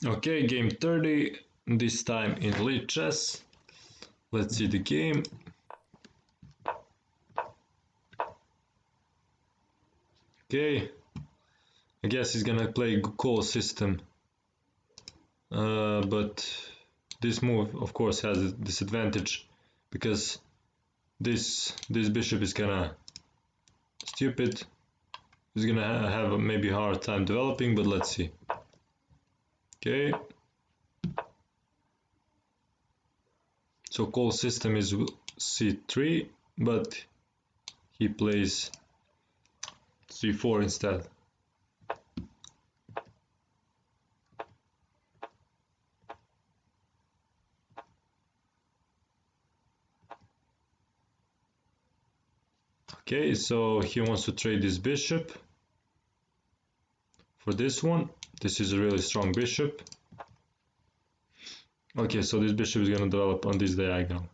Okay, game 30, this time in lead chess. Let's see the game. Okay, I guess he's gonna play call system, but this move of course has a disadvantage because this bishop is kinda stupid. He's gonna have a maybe hard time developing, but let's see. Okay, so call system is c3, but he plays c4 instead. Okay, so he wants to trade this bishop for this one. This is a really strong bishop. Okay, so this bishop is going to develop on this diagonal.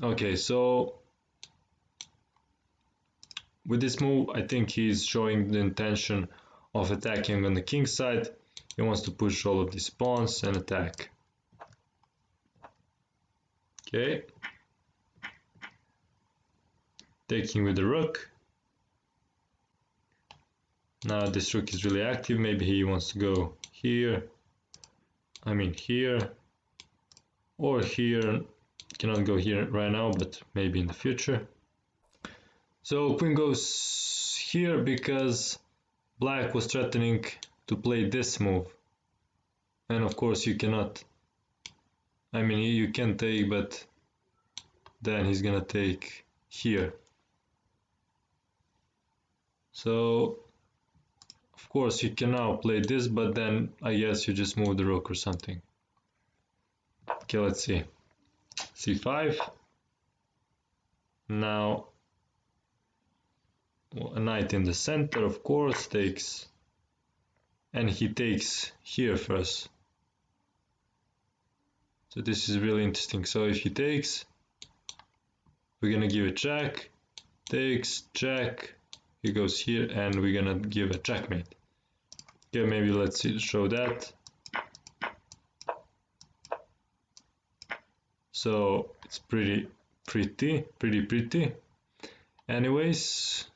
Okay, so with this move, I think he's showing the intention of attacking on the king side. He wants to push all of these pawns and attack. Okay, taking with the rook. Now this rook is really active. Maybe he wants to go here. I mean here or here. Cannot go here right now, but maybe in the future. So queen goes here because black was threatening to play this move, and of course you cannot. I mean you can take, but then he's gonna take here. So of course you can now play this, but then I guess you just move the rook or something. Okay, let's see. c5. Now a knight in the center, of course, takes, and he takes here first. So this is really interesting. So if he takes, we're gonna give a check, takes, check, he goes here, and we're gonna give a checkmate. Okay, maybe let's see, show that. So it's pretty. Anyways,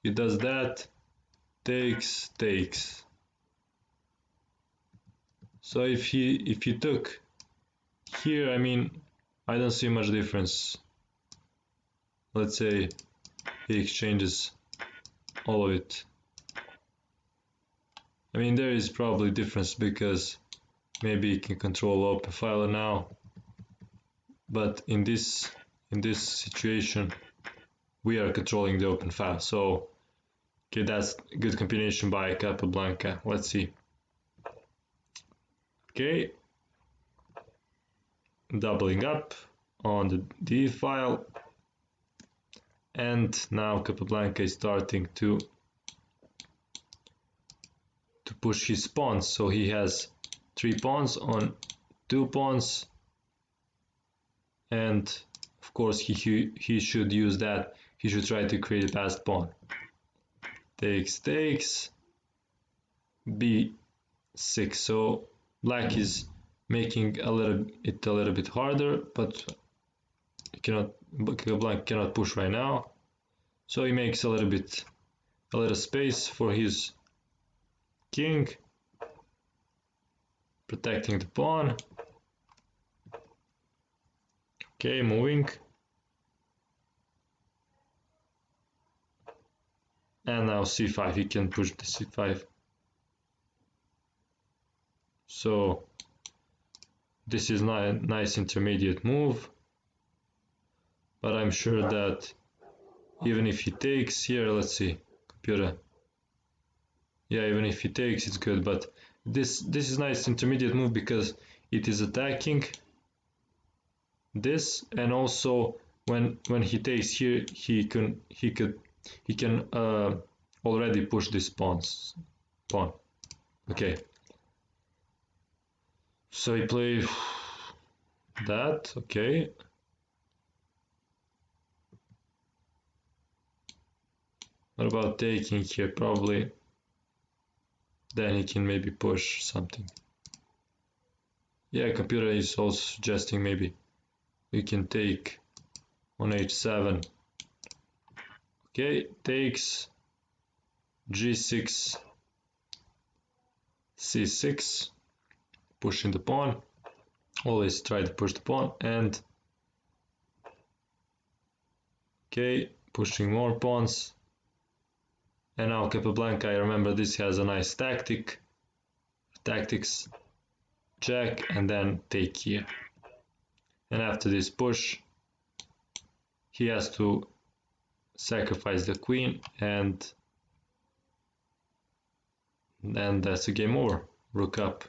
he does that, takes. So if he took here, I mean, I don't see much difference. Let's say he exchanges all of it. I mean, there is probably difference because maybe he can control open filer now, but in this situation we are controlling the open file. So okay, that's a good combination by Capablanca. Let's see. Okay, doubling up on the D file, and now Capablanca is starting to push his pawns. So he has 3 pawns on 2 pawns, and of course he should use that. He should try to create a passed pawn. Takes, b6. So black is making a little bit harder, but black cannot push right now. So he makes a little space for his king, protecting the pawn. Okay, moving. And now c5, he can push the c5. So this is not a nice intermediate move, but I'm sure that even if he takes here, let's see, computer. Yeah, even if he takes, it's good, but this is nice intermediate move because it is attacking this, and also when he takes here, he can already push this pawn. Okay, so he played that. Okay, What about taking here? Probably then he can maybe push something. Yeah, computer is also suggesting maybe we can take on h7. Okay, takes g6, c6, pushing the pawn. Always try to push the pawn, and okay, pushing more pawns. And now Capablanca, I remember this has a nice tactics, check, and then take here. And after this push, he has to sacrifice the queen, and then that's a game over. Rook up.